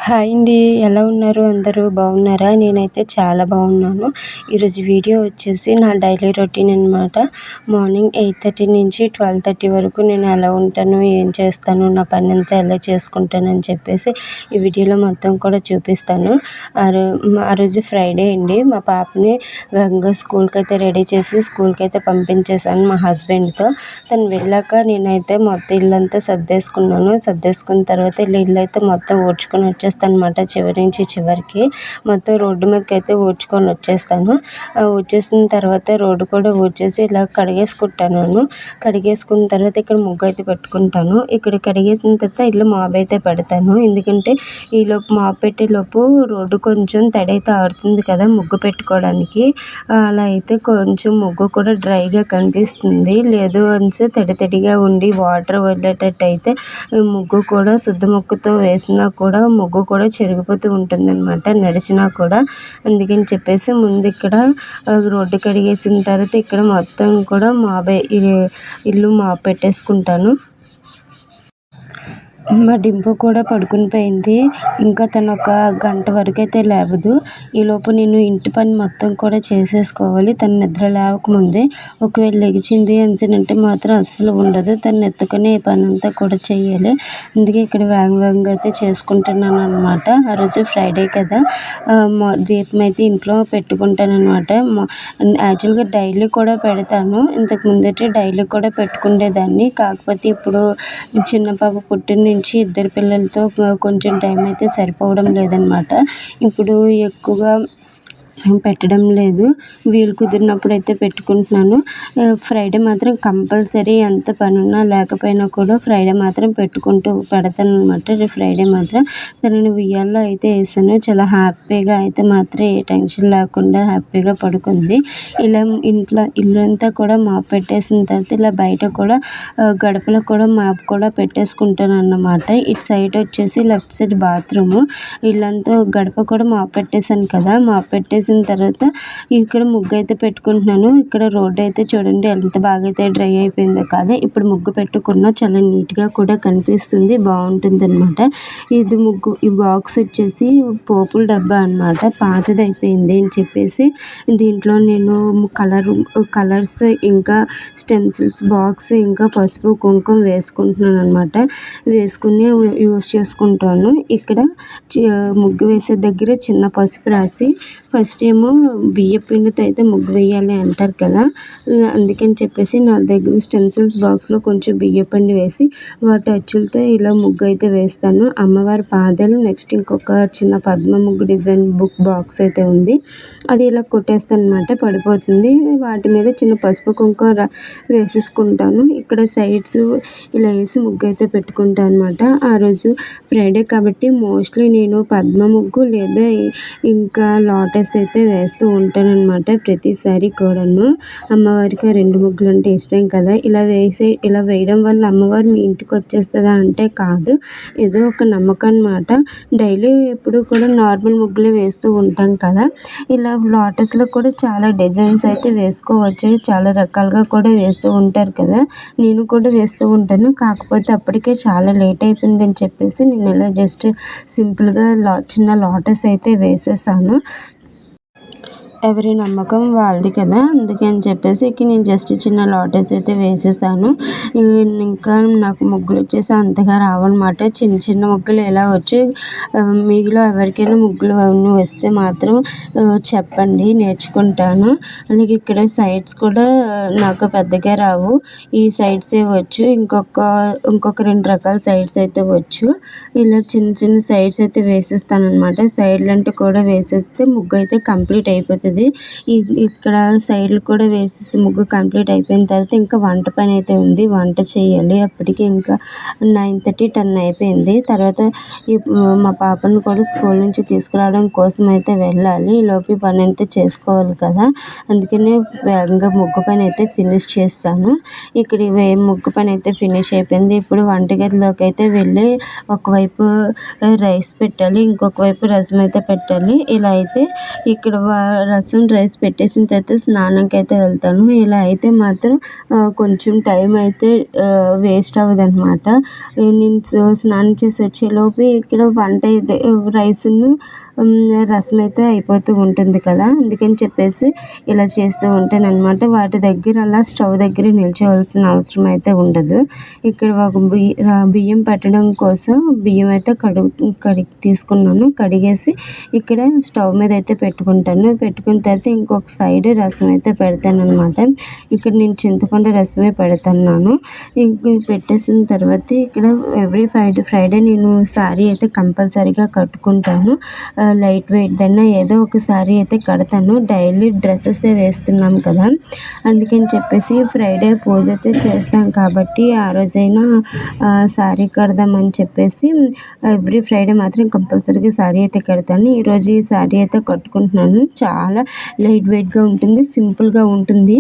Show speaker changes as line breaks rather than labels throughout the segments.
Hi అండి. ఎలా ఉన్నారు? అందరూ బాగున్నారా? నేనైతే చాలా బాగున్నాను. ఈరోజు వీడియో వచ్చేసి నా డైలీ రొటీన్ అనమాట. మార్నింగ్ 8:30 నుంచి 12:30 వరకు నేను ఎలా ఉంటాను, ఏం చేస్తాను, నా పనంతా ఎలా చేసుకుంటానని చెప్పేసి ఈ వీడియోలో మొత్తం కూడా చూపిస్తాను. ఆ రోజు ఫ్రైడే అండి. మా పాపని వేగంగా స్కూల్కి అయితే రెడీ చేసి స్కూల్కి అయితే పంపించేశాను మా హస్బెండ్తో. తను వెళ్ళాక నేనైతే మొత్తం ఇల్లంతా సర్దేసుకున్నాను. సర్దేసుకున్న తర్వాత ఇల్లు అయితే మొత్తం ఊడ్చుకొని వచ్చేస్తాను అనమాట. చివరి నుంచి చివరికి మొత్తం రోడ్డు మీదకి అయితే ఊడ్చుకొని వచ్చేస్తాను. వచ్చేసిన తర్వాత రోడ్డు కూడా ఊడ్చేసి ఇలా కడిగేసుకుంటాను. కడిగేసుకున్న తర్వాత ఇక్కడ ముగ్గు అయితే పెట్టుకుంటాను. ఇక్కడ కడిగేసిన తర్వాత ఇల్లు మాప్ అయితే పెడతాను. ఎందుకంటే ఈలోపు మాప్ పెట్టేలోపు రోడ్డు కొంచెం తడి అయితే ఆరుతుంది కదా ముగ్గు పెట్టుకోవడానికి. అలా అయితే కొంచెం ముగ్గు కూడా డ్రైగా కనిపిస్తుంది. లేదు అంటే తడి తడిగా ఉండి వాటర్ వదిలేటట్టు అయితే ముగ్గు కూడా శుద్ధ ముగ్గుతో వేసినా కూడా ముగ్గు కూడా చెరిగిపోతూ ఉంటుందన్నమాట నడిచినా కూడా. అందుకని చెప్పేసి ముందు ఇక్కడ రోడ్డు కడిగేసిన తర్వాత ఇక్కడ మొత్తం కూడా ఇల్లు మాప్ పెట్టేసుకుంటాను. మా డింపు కూడా పడుకుని పోయింది. ఇంకా తను ఒక గంట వరకు అయితే లేవదు. ఈలోపు నేను ఇంటి పని మొత్తం కూడా చేసేసుకోవాలి. తను నిద్ర లేవకముందే. ఒకవేళ లెగిచింది అంటే మాత్రం అస్సలు ఉండదు. తను ఎత్తుకుని ఈ పని అంతా కూడా చేయాలి. అందుకే ఇక్కడ వేగంగా అయితే చేసుకుంటున్నాను అనమాట. ఆ రోజు ఫ్రైడే కదా. దీపం అయితే ఇంట్లో పెట్టుకుంటాను అనమాట. యాక్చువల్గా డైలీ కూడా పెడతాను. ఇంతకు ముందైతే డైలీ కూడా పెట్టుకునేదాన్ని. కాకపోతే ఇప్పుడు చిన్న పాప పుట్టిన నుంచి ఇద్దరు పిల్లలతో కొంచెం టైం అయితే సరిపోవడం లేదనమాట. ఇప్పుడు ఎక్కువగా పెట్టడం లేదు. వీలు కుదిరినప్పుడు అయితే పెట్టుకుంటున్నాను. ఫ్రైడే మాత్రం కంపల్సరీ ఎంత పనున్నా లేకపోయినా కూడా ఫ్రైడే మాత్రం పెడతాను అనమాట. ఫ్రైడే మాత్రం తనని ఉయ్యాల్లో అయితే వేసాను. చాలా హ్యాపీగా అయితే మాత్రం ఏ టెన్షన్ లేకుండా హ్యాపీగా పడుకుంది. ఇలా ఇల్లు అంతా కూడా మాప్ పెట్టేసిన తర్వాత ఇలా బయట కూడా గడపలో కూడా మాప్ కూడా పెట్టేసుకుంటాను అన్నమాట. ఇటు సైడ్ వచ్చేసి లెఫ్ట్ సైడ్ బాత్రూము. ఇల్లంతా గడప కూడా మాప్ పెట్టేశాను కదా. మాప్ పెట్టేసిన తర్వాత ఇక్కడ ముగ్గు అయితే పెట్టుకుంటున్నాను. ఇక్కడ రోడ్డు అయితే చూడండి ఎంత బాగా అయితే డ్రై అయిపోయిందో కదా. ఇప్పుడు ముగ్గు పెట్టుకున్నా చాలా నీట్గా కూడా కనిపిస్తుంది. బాగుంటుంది అనమాట. ఈ బాక్స్ వచ్చేసి పోపుల డబ్బా అనమాట. పాతది అయిపోయింది అని చెప్పేసి దీంట్లో నేను కలర్స్ ఇంకా స్టెన్సిల్స్ బాక్స్ ఇంకా పసుపు కుంకుమ వేసుకుంటున్నాను అనమాట. వేసుకుని యూస్ చేసుకుంటాను. ఇక్కడ ముగ్గు వేసే దగ్గర చిన్న పసుపు రాసి ఫస్ట్ ఏమో బియ్య పిండితో అయితే ముగ్గు వేయాలి అంటారు కదా. అందుకని చెప్పేసి నా దగ్గర స్టెన్సిల్స్ బాక్స్లో కొంచెం బియ్య పిండి వేసి వాటి అచ్చులతో ఇలా ముగ్గు అయితే వేస్తాను. అమ్మవారి పాదాలు నెక్స్ట్ ఇంకొక చిన్న పద్మ ముగ్గు డిజైన్ బుక్ బాక్స్ అయితే ఉంది. అది ఇలా కొట్టేస్తాను అనమాట. పడిపోతుంది. వాటి మీద చిన్న పసుపు కుంకుమ వేసేసుకుంటాను. ఇక్కడ సైడ్స్ ఇలా వేసి ముగ్గు అయితే పెట్టుకుంటాను అనమాట. ఆ రోజు ఫ్రైడే కాబట్టి మోస్ట్లీ నేను పద్మ ముగ్గు లేదా ఇంకా లోటస్ అయితే వేస్తూ ఉంటాను అనమాట. ప్రతిసారి కూడాను అమ్మవారికి 2 ముగ్గులు అంటే ఇష్టం కదా. ఇలా వేయడం వల్ల అమ్మవారు మీ ఇంటికి వచ్చేస్తుందా అంటే కాదు. ఏదో ఒక నమ్మకం అనమాట. డైలీ ఎప్పుడు కూడా నార్మల్ ముగ్గులే వేస్తూ ఉంటాం కదా. ఇలా లోటస్లో కూడా చాలా డిజైన్స్ అయితే వేసుకోవచ్చు. చాలా రకాలుగా కూడా వేస్తూ ఉంటారు కదా. నేను కూడా వేస్తూ ఉంటాను. కాకపోతే అప్పటికే చాలా లేట్ అయిపోయిందని చెప్పేసి నేను ఇలా జస్ట్ సింపుల్గా చిన్న లోటస్ అయితే వేసేసాను. ఎవరి నమ్మకం వాళ్ళది కదా. అందుకని చెప్పేసి నేను జస్ట్ చిన్న లోటస్ అయితే వేసేసాను. ఇంకా నాకు ముగ్గులు వచ్చేసి అంతగా రావన్నమాట. చిన్న చిన్న ముగ్గులు ఎలా వచ్చి మీలో ఎవరికైనా ముగ్గులు అవన్నీ వస్తే మాత్రం చెప్పండి, నేర్చుకుంటాను. అలాగే ఇక్కడ సైడ్స్ కూడా నాకు పెద్దగా రావు. ఈ సైడ్సే వచ్చు. ఇంకొక 2 రకాల సైడ్స్ అయితే వచ్చు. ఇలా చిన్న సైడ్స్ అయితే వేసేస్తాను అనమాట. సైడ్లు అంటే కూడా వేసేస్తే ముగ్గు అయితే కంప్లీట్ అయిపోతుంది. ఇక్కడ సైడ్లు కూడా వేసేసి ముగ్గు కంప్లీట్ అయిపోయిన తర్వాత ఇంకా వంట పని అయితే ఉంది. వంట చేయాలి. అప్పటికి ఇంకా 9:30, 10 అయిపోయింది. తర్వాత మా పాపను కూడా స్కూల్ నుంచి తీసుకురావడం కోసం అయితే వెళ్ళాలి. ఈలోపు పని అయితే చేసుకోవాలి కదా. అందుకని వేగంగా ముగ్గు పని అయితే ఫినిష్ చేస్తాను. ఇక్కడ ముగ్గు పని అయితే ఫినిష్ అయిపోయింది. ఇప్పుడు వంటగదిలోకి అయితే వెళ్ళి ఒకవైపు రైస్ పెట్టాలి, ఇంకొక వైపు రసం అయితే పెట్టాలి. ఇలా అయితే ఇక్కడ రైస్ పెట్టేసిన తర్వాత స్నానంకైతే వెళ్తాను. ఇలా అయితే మాత్రం కొంచెం టైం అయితే వేస్ట్ అవ్వదనమాట. నేను స్నానం చేసి వచ్చేలోపు ఇక్కడ వంట అయితే రైసును రసం అయితే అయిపోతూ ఉంటుంది కదా! అందుకని చెప్పేసి ఇలా చేస్తూ ఉంటాననమాట. వాటి దగ్గర అలా స్టవ్ దగ్గర నిల్చోవాల్సిన అవసరం అయితే ఉండదు. ఇక్కడ ఒక బియ్యం పెట్టడం కోసం బియ్యం అయితే కడిగి తీసుకున్నాను. కడిగేసి ఇక్కడ స్టవ్ మీద అయితే పెట్టుకుంటాను. పెట్టుకున్న తర్వాత ఇంకొక సైడ్ రసం అయితే పెడతాననమాట. ఇక్కడ నేను చింతపండు రసమే పెడుతున్నాను. పెట్టేసిన తర్వాత ఇక్కడ ఎవ్రీ ఫ్రైడే నేను శారీ అయితే కంపల్సరీగా కట్టుకుంటాను. లైట్ వెయిట్‌దైనా ఏదో ఒక శారీ అయితే కడతాను. డైలీ డ్రెస్సెసే వేస్తున్నాం కదా! అందుకని చెప్పేసి ఫ్రైడే పూజ అయితే చేస్తాం కాబట్టి ఆ రోజైనా శారీ కడదామని చెప్పేసి ఎవ్రీ ఫ్రైడే మాత్రం కంపల్సరీగా శారీ అయితే కడతాను. ఈరోజు ఈ శారీ అయితే కట్టుకుంటున్నాను. చాలా లైట్ వెయిట్‌గా ఉంటుంది. సింపుల్‌గా ఉంటుంది.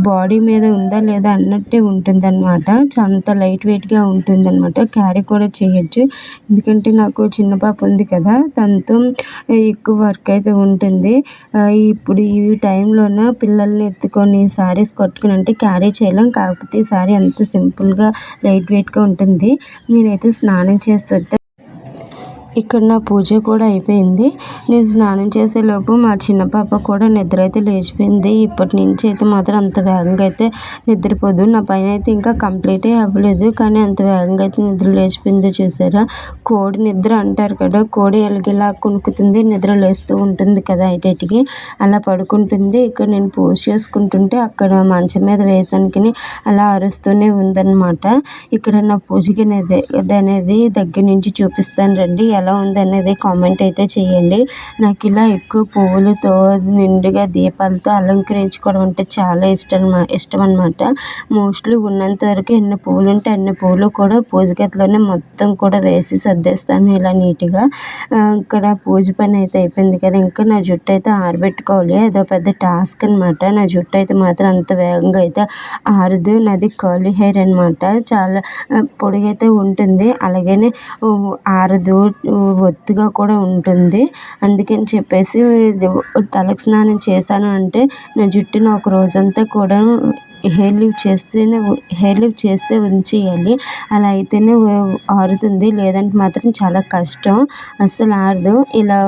బాడీ మీద ఉందా లేదా అన్నట్టే ఉంటుందన్నమాట. అంత లైట్ వెయిట్‌గా ఉంటుందన్నమాట. క్యారీ కూడా చేయొచ్చు. ఎందుకంటే నాకు చిన్న పాప ఉంది కదా! తనతో ఎక్కువ వర్క్ అయితే ఉంటుంది. ఇప్పుడు ఈ టైంలోన పిల్లల్ని ఎత్తుకొని శారీస్ కట్టుకొని అంటే క్యారీ చేయలేం. కాకపోతే ఈ శారీ అంత సింపుల్‌గా లైట్ వెయిట్‌గా ఉంటుంది. నేనైతే స్నానం చేసి ఇక్కడ నా పూజ కూడా అయిపోయింది. నేను స్నానం చేసేలోపు మా చిన్న పాప కూడా నిద్ర అయితే లేచిపోయింది. ఇప్పటి నుంచి అయితే మాత్రం అంత వేగంగా అయితే నిద్రపోదు. నా పైన అయితే ఇంకా కంప్లీటే అవ్వలేదు. కానీ అంత వేగంగా అయితే నిద్ర లేచిపోయిందో చూసారా? కోడి నిద్ర అంటారు కదా! కోడి ఎలాగెలా కునుకుతుంది నిద్ర లేస్తూ ఉంటుంది కదా! ఎటేటికి అలా పడుకుంటుంది. ఇక్కడ నేను పూజ చేసుకుంటుంటే అక్కడ మంచం మీద వేసానుకుని అలా అరుస్తూనే ఉందన్నమాట. ఇక్కడ నా పూజ అనేది దగ్గర నుంచి చూపిస్తాను రండి. ఎలా ఉందనేది కామెంట్ అయితే చేయండి. నాకు ఇలా ఎక్కువ పువ్వులతో నిండుగా దీపాలతో అలంకరించుకోవడం అంటే చాలా ఇష్టం అనమాట. మోస్ట్లీ ఉన్నంత వరకు ఎన్ని పువ్వులు ఉంటే అన్ని పువ్వులు కూడా పూజ గదిలోనే మొత్తం కూడా వేసి సర్దేస్తాను ఇలా నీట్‌గా. ఇక్కడ పూజ పని అయితే అయిపోయింది కదా! ఇంకా నా జుట్టు అయితే ఆరబెట్టుకోవాలి. అదో పెద్ద టాస్క్ అనమాట. నా జుట్టు అయితే మాత్రం అంత వేగంగా అయితే ఆరదు. నాది కర్లీ హెయిర్ అనమాట. చాలా పొడుగైతే ఉంటుంది. అలాగనే ఆరదు. ఒత్తుగా కూడా ఉంటుంది. అందుకని చెప్పేసి తలకి స్నానం చేశాను అంటే నా జుట్టుని ఒక రోజంతా కూడా హెయిర్ లీవ్ చేసే ఉంచేయాలి. అలా అయితేనే ఆరుతుంది. లేదంటే మాత్రం చాలా కష్టం. అస్సలు ఆరదు. ఇలా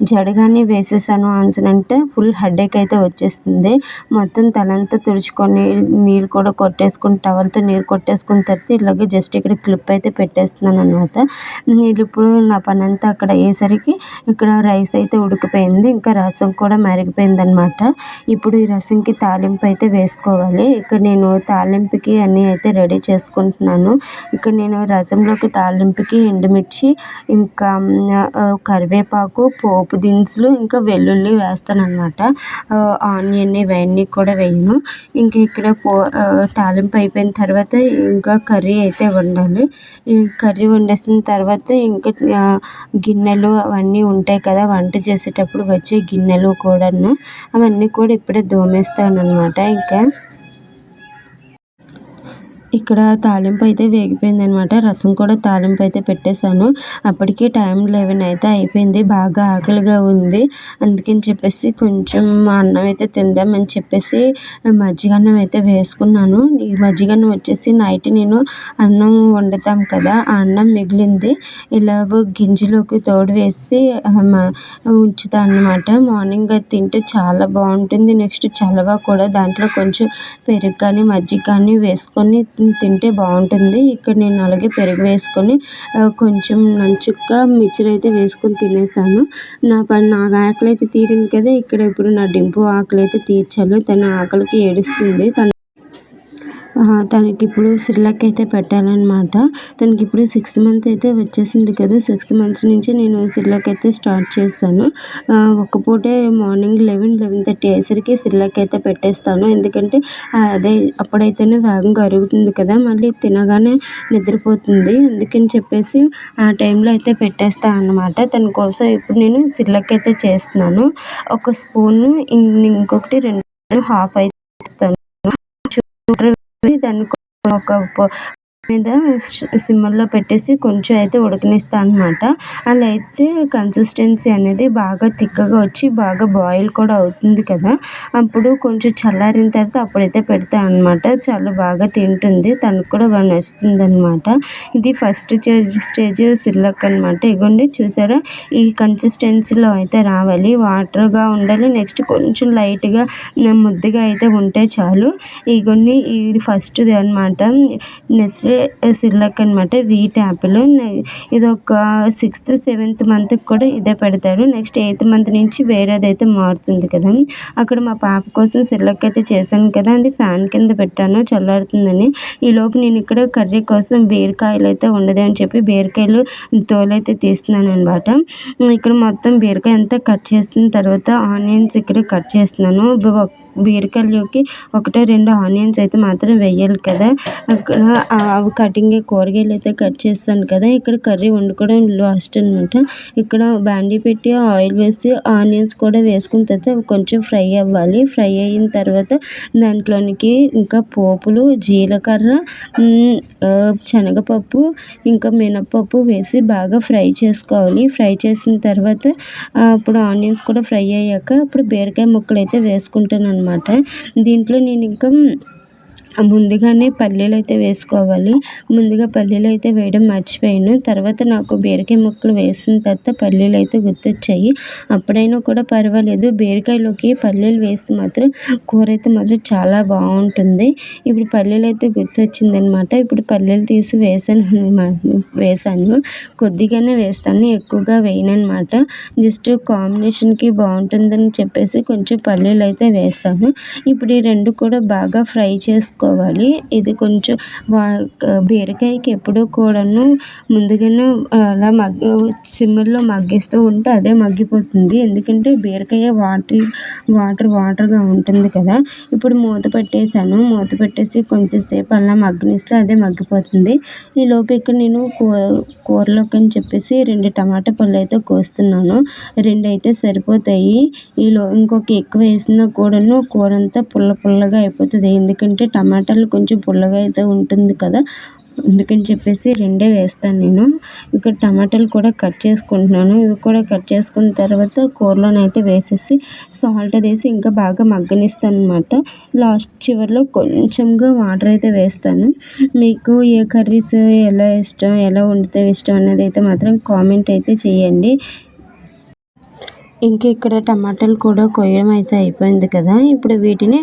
జడగాని వేసేసాను అంటే ఫుల్ హెడేక్ అయితే వచ్చేస్తుంది. మొత్తం తలంతా తుడుచుకొని నీళ్ళు కూడా కొట్టేసుకొని టవల్‌తో నీరు కొట్టేసుకున్న తర్వాత ఇలాగే జస్ట్ ఇక్కడ క్లిప్ అయితే పెట్టేస్తున్నాను అనమాట. ఇప్పుడు నా పనంతా అక్కడ అయ్యేసరికి ఇక్కడ రైస్ అయితే ఉడికిపోయింది. ఇంకా రసం కూడా మరిగిపోయిందనమాట. ఇప్పుడు ఈ రసంకి తాలింపు అయితే వేసుకోవాలి. ఇక్కడ నేను తాలింపుకి అన్నీ అయితే రెడీ చేసుకుంటున్నాను. ఇక్కడ నేను రసంలోకి తాలింపుకి ఎండుమిర్చి ఇంకా కరివేపాకు, పోపు దినుసులు ఇంకా వెల్లుల్లి వేస్తాననమాట. ఆనియన్ ఇవన్నీ కూడా వేయను. ఇంక ఇక్కడ తాలింపు అయిపోయిన తర్వాత ఇంకా కర్రీ అయితే వండాలి. ఈ కర్రీ వండేసిన తర్వాత ఇంకా గిన్నెలు అవన్నీ ఉంటాయి కదా! వంట చేసేటప్పుడు వచ్చే గిన్నెలు కూడాను అవన్నీ కూడా ఇప్పుడే తోమేస్తాననమాట ఇంకా. ఇక్కడ తాలింపు అయితే వేగిపోయిందనమాట. రసం కూడా తాలింపు అయితే పెట్టేశాను. అప్పటికి టైం 11 అయితే అయిపోయింది. బాగా ఆకలిగా ఉంది. అందుకని చెప్పేసి కొంచెం అన్నం అయితే తిందామని చెప్పేసి మజ్జిగన్నం అయితే వేసుకున్నాను. ఈ మజ్జిగన్నం వచ్చేసి నైట్ నేను అన్నం వండుతాం కదా! ఆ అన్నం మిగిలింది ఇలాగ గింజలోకి తోడు వేసి ఉంచుతాను అనమాట. మార్నింగ్ అది తింటే చాలా బాగుంటుంది. నెక్స్ట్ చలవ కూడా. దాంట్లో కొంచెం పెరుగు కానీ మజ్జిగ కానీ వేసుకొని తింటే బాగుంటుంది. ఇక్కడ నేను అలాగే పెరుగు వేసుకొని కొంచెం నంచుగా మిక్చర్ అయితే వేసుకొని తినేసాను. నా ఆకలి అయితే తీరింది కదా! ఇక్కడ ఇప్పుడు నా డింపు ఆకలి అయితే తీర్చాలి. తన ఆకలికి ఏడుస్తుంది. తనకి ఇప్పుడు సిర్లాక్ అయితే పెట్టాలన్నమాట. తనకి ఇప్పుడు 6th మంత్ అయితే వచ్చేసింది కదా! 6th మంత్ నుంచి నేను సిర్లాక్ అయితే స్టార్ట్ చేశాను. ఒక పూటే మార్నింగ్ 11:30 అయ్యేసరికి సిర్లాక్ అయితే పెట్టేస్తాను. ఎందుకంటే అప్పుడైతేనే వేగంగా అరుగుతుంది కదా! మళ్ళీ తినగానే నిద్రపోతుంది. అందుకని చెప్పేసి ఆ టైంలో అయితే పెట్టేస్తాను అన్నమాట. తన కోసం ఇప్పుడు నేను సిర్లాక్ అయితే చేస్తున్నాను. ఒక స్పూను ఇంకొకటి 2 హాఫ్ అయితే ఇస్తాను. దాన్ని ఒక మీద సిమ్‌లో పెట్టేసి కొంచెం అయితే ఉడకనిస్తా అనమాట. అలా అయితే కన్సిస్టెన్సీ అనేది బాగా తిక్కగా వచ్చి బాగా బాయిల్ కూడా అవుతుంది కదా! అప్పుడు కొంచెం చల్లారిన తర్వాత అప్పుడైతే పెడతా అనమాట. చాలా బాగా తింటుంది. తనకు కూడా బాగా నచ్చుతుందనమాట. ఇది ఫస్ట్ స్టేజ్ సిర్లాక్ అనమాట. ఇగోండి చూసారా? ఈ కన్సిస్టెన్సీలో అయితే రావాలి. వాటర్‌గా ఉండాలి. నెక్స్ట్ కొంచెం లైట్‌గా ముద్దగా అయితే ఉంటే చాలు. ఇగోండి ఇది ఫస్ట్‌ది అనమాట. నెస్లే సిర్లాక్ అనమాట. Wheat Apple. ఇదొక సిక్స్త్, సెవెంత్ మంత్‌కి కూడా ఇదే పెడతారు. నెక్స్ట్ ఎయిత్ మంత్ నుంచి వేరేదైతే మారుతుంది కదా! అక్కడ మా పాప కోసం సిర్లాక్ అయితే చేశాను కదా! అది ఫ్యాన్ కింద పెట్టాను చల్లారుతుందని. ఈలోపు నేను ఇక్కడ కర్రీ కోసం బీరకాయలైతే ఉండదు అని చెప్పి బీరకాయలు తోలైతే తీస్తున్నాననమాట. ఇక్కడ మొత్తం బీరకాయ అంతా కట్ చేసిన తర్వాత ఆనియన్స్ ఇక్కడ కట్ చేస్తున్నాను. బీరకాయలోకి ఒకటో రెండో ఆనియన్స్ అయితే మాత్రం వేయాలి కదా! అక్కడ అవి కూరగాయలు అయితే కట్ చేశాను కదా! ఇక్కడ కర్రీ వండుకోవడం లాస్ట్ అనమాట. ఇక్కడ బాండీ పెట్టి ఆయిల్ వేసి ఆనియన్స్ కూడా వేసుకున్న తర్వాత అవి కొంచెం ఫ్రై అవ్వాలి. ఫ్రై అయిన తర్వాత దాంట్లోనికి ఇంకా పోపులు, జీలకర్ర, శనగపప్పు, ఇంకా మినపప్పు వేసి బాగా ఫ్రై చేసుకోవాలి. ఫ్రై చేసిన తర్వాత అప్పుడు ఆనియన్స్ కూడా ఫ్రై అయ్యాక అప్పుడు బీరకాయ ముక్కలైతే వేసుకుంటాననమాట. దీంట్లో నేను ఇంకా ముందుగానే పల్లీలైతే వేసుకోవాలి. ముందుగా పల్లీలైతే వేయడం మర్చిపోయాను. తర్వాత నాకు బీరకాయ ముక్కలు వేసిన తర్వాత పల్లీలైతే గుర్తొచ్చాయి. అప్పుడైనా కూడా పర్వాలేదు. బీరకాయలోకి పల్లీలు వేస్తే మాత్రం కూర అయితే మాత్రం చాలా బాగుంటుంది. ఇప్పుడు పల్లీలైతే గుర్తొచ్చిందనమాట. ఇప్పుడు పల్లీలు తీసి వేసాను. కొద్దిగానే వేస్తాను. ఎక్కువగా వేయననమాట. జస్ట్ కాంబినేషన్‌కి బాగుంటుందని చెప్పేసి కొంచెం పల్లీలైతే వేస్తాను. ఇప్పుడు ఈ రెండు కూడా బాగా ఫ్రై చేసుకోవాలి. ఇది కొంచెం బీరకాయకి ఎప్పుడూ కూడాను ముందుగానే అలా సిమ్‌లో మగ్గిస్తూ ఉంటే అదే మగ్గిపోతుంది. ఎందుకంటే బీరకాయ వాటర్‌గా ఉంటుంది కదా! ఇప్పుడు మూత పెట్టేసాను. మూత పెట్టేసి కొంచెం సేపు అలా మగ్గనిస్తే అదే మగ్గిపోతుంది. ఈలోపు ఇక్కడ నేను కూరలోకి అని చెప్పేసి 2 టమాటా పళ్ళు అయితే కోస్తున్నాను. 2 అయితే సరిపోతాయి. ఇంకొక ఎక్కువ వేసినా కూడాను కూర అంతా పుల్లగా అయిపోతుంది. ఎందుకంటే టమాటాలు కొంచెం పుల్లగా అయితే ఉంటుంది కదా! అందుకని చెప్పేసి 2 వేస్తాను నేను. ఇక్కడ టమాటాలు కూడా కట్ చేసుకుంటున్నాను. ఇవి కూడా కట్ చేసుకున్న తర్వాత కూరలోనైతే వేసేసి సాల్ట్ అది వేసి ఇంకా బాగా మగ్గనిస్తాననమాట. లాస్ట్ చివరిలో కొంచెంగా వాటర్ అయితే వేస్తాను. మీకు ఏ కర్రీస్ ఎలా ఇష్టం, ఎలా వండితే ఇష్టం అనేది అయితే మాత్రం కామెంట్ అయితే చేయండి. ఇంకా ఇక్కడ టమాటాలు కూడా కొయ్యడం అయితే అయిపోయింది కదా! ఇప్పుడు వీటిని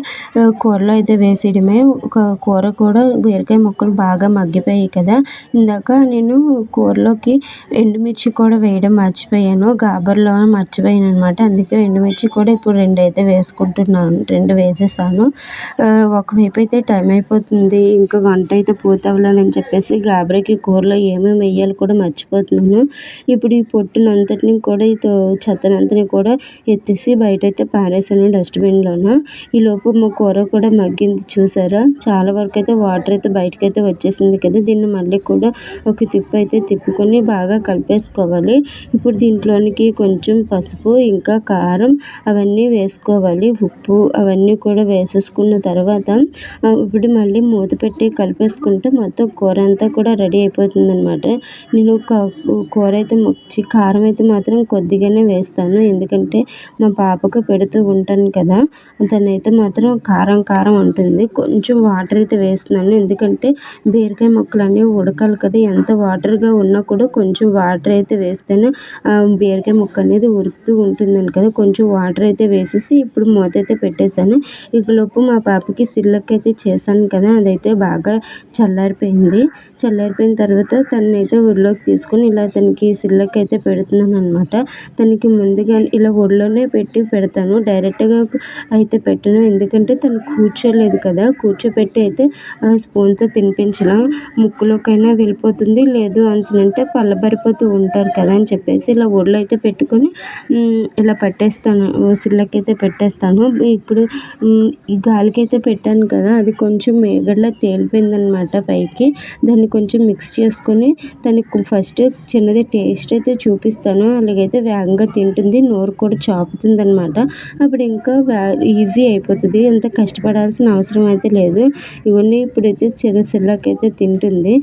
కూరలో అయితే వేసేయడమే. కూర కూడా బీరకాయ ముక్కలు బాగా మగ్గిపోయాయి కదా! ఇందాక నేను కూరలోకి ఎండుమిర్చి కూడా వేయడం మర్చిపోయాను. గాబర్లో మర్చిపోయాననమాట. అందుకే ఎండుమిర్చి కూడా ఇప్పుడు 2 అయితే వేసుకుంటున్నాను. 2 వేసేసాను. ఒకవైపు అయితే టైం అయిపోతుంది. ఇంకా వంట అయితే పూర్తవ్వలేదని చెప్పేసి గాబరాకి కూరలో ఏమేమి వేయాలో కూడా మర్చిపోతున్నాను. ఇప్పుడు ఈ పొట్టునంతటిని కూడా చెత్తనంతని కూడా ఎత్తేసి బయటైతే పారేసాను డస్ట్‌బిన్‌లోన. ఈలోపు మా కూర కూడా మగ్గింది చూసారా? చాలా వరకు అయితే వాటర్ అయితే బయటకైతే వచ్చేసింది కదా! దీన్ని మళ్ళీ కూడా ఒక తిప్పైతే తిప్పుకొని బాగా కలిపేసుకోవాలి. ఇప్పుడు దీంట్లోనికి కొంచెం పసుపు, ఇంకా కారం అవన్నీ వేసుకోవాలి. ఉప్పు అవన్నీ కూడా వేసేసుకున్న తర్వాత ఇప్పుడు మళ్ళీ మూత పెట్టి కలిపేసుకుంటే మొత్తం కూర అంతా కూడా రెడీ అయిపోతుందనమాట. నేను కూర అయితే కారం అయితే మాత్రం కొద్దిగానే వేస్తాను. ఎందుకంటే మా పాపకు పెడుతూ ఉంటాను కదా! తనైతే మాత్రం కారం అంటుంది. కొంచెం వాటర్ అయితే వేస్తున్నాను. ఎందుకంటే బీరకాయ ముక్కలన్నీ ఉడకాలి కదా! ఎంత వాటర్‌గా ఉన్నా కూడా కొంచెం వాటర్ అయితే వేస్తేనే బీరకాయ ముక్క అనేది ఉడుకుతూ ఉంటుందని కదా! కొంచెం వాటర్ అయితే వేసేసి ఇప్పుడు మూత అయితే పెట్టేశాను. ఈలోపు మా పాపకి సిర్లాక్ అయితే చేశాను కదా! అదైతే బాగా చల్లారిపోయింది. చల్లారిపోయిన తర్వాత తననైతే ఒడిలోకి తీసుకొని ఇలా తనకి సిర్లాక్ అయితే పెడుతున్నాననమాట. తనకి ముందుగా ఇలా ఒడిలోనే పెట్టి పెడతాను. డైరెక్ట్‌గా అయితే పెట్టను. ఎందుకంటే తను కూర్చోలేదు కదా! కూర్చోపెట్టి అయితే స్పూన్‌తో తినిపించలా. ముక్కులోకైనా వెళ్ళిపోతుంది. లేదు అనేసనంటే పళ్ళబరిపోతూ ఉంటారు కదా! అని చెప్పేసి ఇలా ఒడిలో అయితే పెట్టుకొని ఇలా పట్టేస్తాను. సిర్లాక్ అయితే పెట్టేస్తాను. ఇప్పుడు ఈ గాలికైతే పెట్టాను కదా! అది కొంచెం మీగడలా తేలిపోయిందనమాట పైకి. దాన్ని కొంచెం మిక్స్ చేసుకొని తనకి ఫస్ట్ చిన్నది టేస్ట్ అయితే చూపిస్తాను. అలాగైతే వేగంగా తింటుంది. నోరు కూడా చాపుతుందనమాట. అప్పుడు ఇంకా ఈజీ అయిపోతుంది, అంత కష్టపడాల్సిన అవసరం అయితే లేదు. ఇవన్నీ ఇప్పుడైతే సిర్లాక్ అయితే తింటుంది.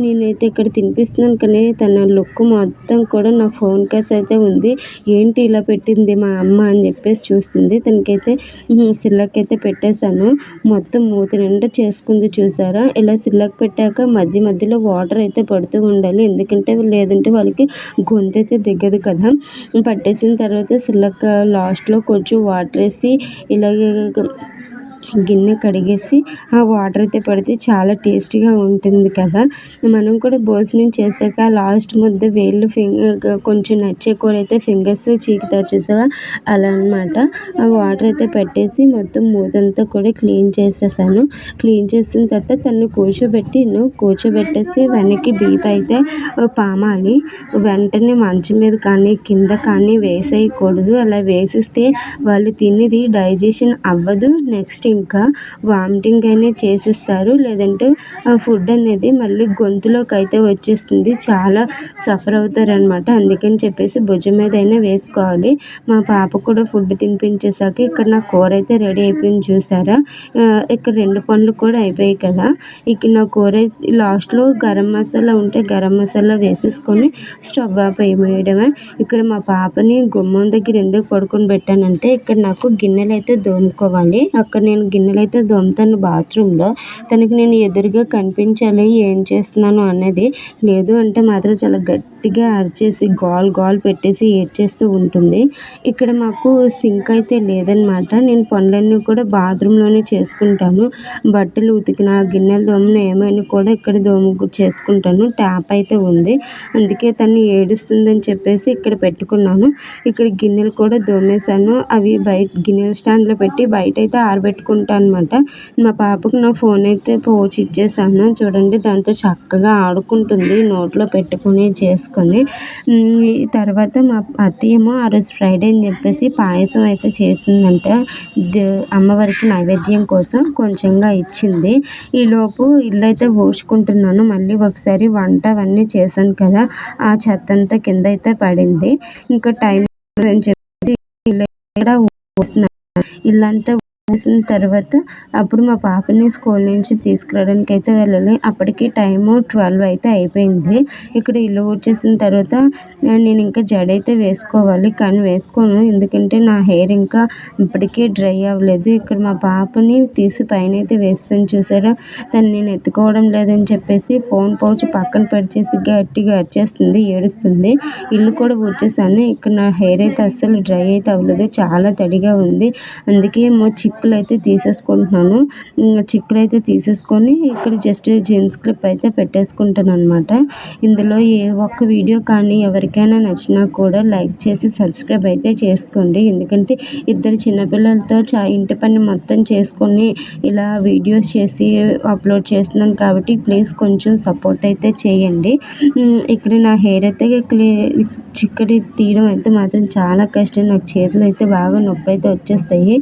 నేనైతే ఇక్కడ తినిపిస్తున్నాను కానీ తన లుక్ మొత్తం కూడా నా ఫోన్ కేస్ అయితే ఉంది. ఏంటి ఇలా పెట్టింది మా అమ్మ అని చెప్పేసి చూస్తుంది. తనకైతే సిర్లాక్ అయితే పెట్టేశాను. మొత్తం మూతి నిండా చేసుకుంది చూసారా. ఇలా సిర్లాక్ పెట్టాక మధ్య మధ్యలో వాటర్ అయితే పడుతూ ఉండాలి, ఎందుకంటే లేదంటే వాళ్ళకి గొంతు అయితే దిగదు కదా. పట్టేసిన తర్వాత సిర్లాక్ లాస్ట్లో కొంచెం వాటర్ వేసి ఇలాగే గిన్నె కడిగేసి ఆ వాటర్ అయితే పడితే చాలా టేస్టీగా ఉంటుంది కదా. మనం కూడా భోజనం చేశాక లాస్ట్ ముద్ద వేళ్ళు కొంచెం నచ్చే కూర అయితే ఫింగర్స్ చీకుతారు చూసావా, అలా అనమాట. ఆ వాటర్ అయితే పెట్టేసి మొత్తం మూతంతా కూడా క్లీన్ చేసేసాను. క్లీన్ చేసిన తర్వాత తను కూర్చోబెట్టేసి వెనక్కి బీప్ అయితే పామాలి. వెంటనే మంచం మీద కానీ కింద కానీ వేసేయకూడదు. అలా వేసిస్తే వాళ్ళు తినేది డైజెషన్ అవ్వదు. నెక్స్ట్ ఇంకా వామిటింగ్ అనేది చేసేస్తారు, లేదంటే ఆ ఫుడ్ అనేది మళ్ళీ గొంతులోకి అయితే వచ్చేస్తుంది. చాలా సఫర్ అవుతారనమాట. అందుకని చెప్పేసి భుజం మీద అయినా వేసుకోవాలి. మా పాప కూడా ఫుడ్ తినిపించేసాక ఇక్కడ నా కూర అయితే రెడీ అయిపోయింది చూసారా. ఇక్కడ 2 పనులు కూడా అయిపోయాయి కదా. ఇక్కడ నా కూర లాస్ట్లో గరం మసాలా ఉంటే గరం మసాలా వేసేసుకొని స్టవ్ ఆఫ్ వేయడమే. ఇక్కడ మా పాపని గుమ్మం దగ్గర ఎందుకు పడుకొని పెట్టానంటే ఇక్కడ నాకు గిన్నెలు అయితే దోముకోవాలి. అక్కడ నేను గిన్నెలు అయితే దోముతాను బాత్రూంలో. తనకి నేను ఎదురుగా కనిపించాలి ఏం చేస్తున్నాను అనేది. లేదు అంటే మాత్రం చాలా గట్టిగా అరిచేసి గోల్ పెట్టేసి ఏడ్చేస్తూ ఉంటుంది. ఇక్కడ మాకు సింక్ అయితే లేదనమాట. నేను పనులన్నీ కూడా బాత్రూంలోనే చేసుకుంటాను. బట్టలు ఉతికిన గిన్నెలు దోమిన ఏమైనా కూడా ఇక్కడ చేసుకుంటాను. ట్యాప్ అయితే ఉంది, అందుకే తను ఏడుస్తుందని చెప్పేసి ఇక్కడ పెట్టుకున్నాను. ఇక్కడ గిన్నెలు కూడా దోమేశాను. అవి బయట గిన్నెల స్టాండ్లో పెట్టి బయట అయితే ఆరబెట్టుకుంటాను అనమాట. మా పాపకు నా ఫోన్ అయితే పోచి ఇచ్చేసాను చూడండి. దాంతో చక్కగా ఆడుకుంటుంది నోట్లో పెట్టుకుని చేసుకొని. తర్వాత మా అత్తయ్యేమో ఆ రోజు ఫ్రైడే అని చెప్పేసి పాయసం అయితే చేసిందంట. అమ్మవారికి నైవేద్యం కోసం కొంచెంగా ఇచ్చింది. ఈలోపు ఇల్లు అయితే ఊడ్చుకుంటున్నాను. మళ్ళీ ఒకసారి వంట అవన్నీ చేశాను కదా, ఆ చెత్త అంతా కింద అయితే పడింది. ఇంకా టైం అని చెప్పి ఇల్లు కూడా ఇల్లంతా వేసిన తర్వాత అప్పుడు మా పాపని స్కూల్ నుంచి తీసుకురావడానికి అయితే వెళ్ళాలి. అప్పటికి టైము 12 అయితే అయిపోయింది. ఇక్కడ ఇల్లు ఊడ్చేసిన తర్వాత నేను ఇంకా జడ అయితే వేసుకోవాలి, కానీ వేసుకోను, ఎందుకంటే నా హెయిర్ ఇంకా ఇప్పటికీ డ్రై అవ్వలేదు. ఇక్కడ మా పాపని తీసి పైన అయితే వేస్తాను చూసారా. తను నేను ఎత్తుకోవడం లేదని చెప్పేసి ఫోన్ పౌచ్ పక్కన పరిచేసి గట్టిగా అరిచేస్తుంది, ఏడుస్తుంది. ఇల్లు కూడా ఊడ్చేసాను. ఇక్కడ నా హెయిర్ అయితే అస్సలు డ్రై అయితే అవ్వలేదు, చాలా తడిగా ఉంది. అందుకే చిక్కులు అయితే తీసేసుకుంటున్నాను. చిక్కులు అయితే తీసేసుకొని ఇక్కడ జస్ట్ జీన్స్ క్లిప్ అయితే పెట్టేసుకుంటాను అనమాట. ఇందులో ఏ ఒక్క వీడియో కానీ ఎవరికైనా నచ్చినా కూడా లైక్ చేసి సబ్స్క్రైబ్ అయితే చేసుకోండి. ఎందుకంటే ఇద్దరు చిన్నపిల్లలతో ఇంటి పని మొత్తం చేసుకొని ఇలా వీడియోస్ చేసి అప్లోడ్ చేస్తున్నాను కాబట్టి ప్లీజ్ కొంచెం సపోర్ట్ అయితే చేయండి. ఇక్కడ నా హెయిర్ అయితే చిక్కడి తీయడం అయితే మాత్రం చాలా కష్టం. నాకు చేతులు అయితే బాగా నొప్పి అయితే వచ్చేస్తాయి.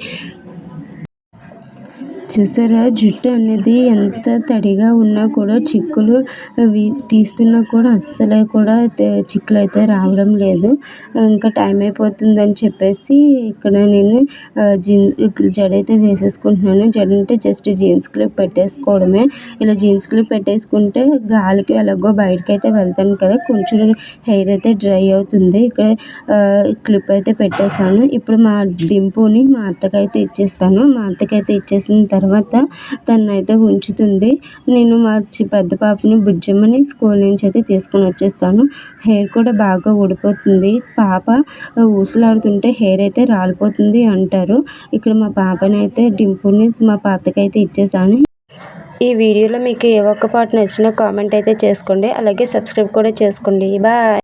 చూసారా, జుట్టు అనేది ఎంత తడిగా ఉన్నా కూడా చిక్కులు అవి తీస్తున్నా కూడా అస్సలు కూడా చిక్కులు అయితే రావడం లేదు. ఇంకా టైం అయిపోతుందని చెప్పేసి ఇక్కడ నేను జడ అయితే వేసేసుకుంటున్నాను. జడ అంటే జస్ట్ జీన్స్ క్లిప్ పెట్టేసుకోవడమే. ఇలా జీన్స్ క్లిప్ పెట్టేసుకుంటే గాలికి ఎలాగో బయటకు అయితే వెళ్తాను కదా, కొంచెం హెయిర్ అయితే డ్రై అవుతుంది. ఇక్కడ క్లిప్ అయితే పెట్టేశాను. ఇప్పుడు మా డింపుని మా అత్తకైతే ఇచ్చేస్తాను. మా అత్తకైతే ఇచ్చేసిన తర్వాత తనైతే ఉంచుతుంది. నేను మా పెద్ద పాపని బుజ్జమ్మని స్కూల్ నుంచి అయితే తీసుకొని వచ్చేస్తాను. హెయిర్ కూడా బాగా ఊడిపోతుంది. పాప ఊసలాడుతుంటే హెయిర్ అయితే రాలిపోతుంది అంటారు. ఇక్కడ మా పాపని అయితే డింపుని మా పాతకైతే ఇచ్చేసాను. ఈ వీడియోలో మీకు ఏ ఒక్క పార్ట్ నచ్చినా కామెంట్ అయితే చేసుకోండి, అలాగే సబ్స్క్రైబ్ కూడా చేసుకోండి. బాయ్.